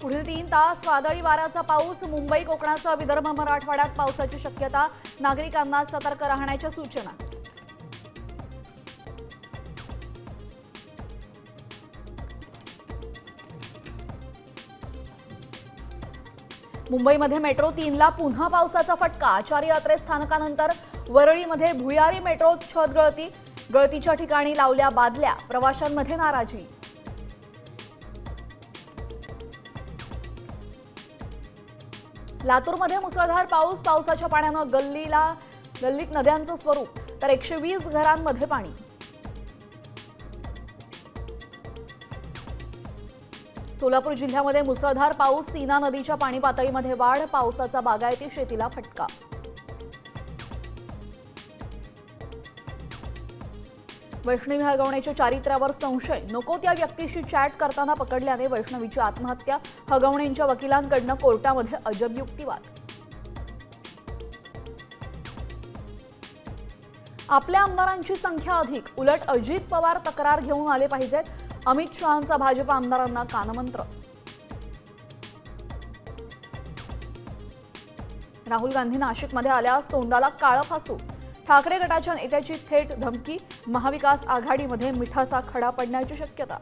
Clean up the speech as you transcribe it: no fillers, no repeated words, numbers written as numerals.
पुढील 3 तास वादळी वाऱ्याचा पाऊस, मुंबई कोकणासह विदर्भ मराठवाड्यात पावसाची शक्यता, नागरिकांना सतर्क राहण्याच्या सूचना. मुंबईमध्ये मेट्रो 3ला पुन्हा पावसाचा फटका. आचार्य यात्रे स्थानकानंतर वरळीमध्ये भुयारी मेट्रो छत गळती, गळतीच्या ठिकाणी लावल्या बादल्या, प्रवाशांमध्ये नाराजी. लातूरमध्ये मुसळधार पाऊस, पावसाच्या पाण्यानं गल्लीत नद्यांचं स्वरूप, तर 120 घरांमध्ये पाणी. सोलापूर जिल्ह्यामध्ये मुसळधार पाऊस, सीना नदीच्या पाणी पातळीमध्ये वाढ, पावसाचा बागायती शेतीला फटका. वैष्णवी हगवण्याच्या चारित्र्यावर संशय, नको त्या व्यक्तीशी चॅट करताना पकडल्याने वैष्णवीची आत्महत्या, हगवणेंच्या वकिलांकडनं कोर्टामध्ये अजब युक्तिवाद. आपल्या आमदारांची संख्या अधिक, उलट अजित पवार तक्रार घेऊन आले पाहिजेत, अमित शहांचा भाजप आमदारांना कानमंत्र. राहुल गांधी नाशिकमध्ये आल्यास तोंडाला काळं फासू, ठाकरे गटाच्या नेत्याची थेट धमकी, महाविकास आघाडीमध्ये मिठाचा खडा पडण्याची शक्यता.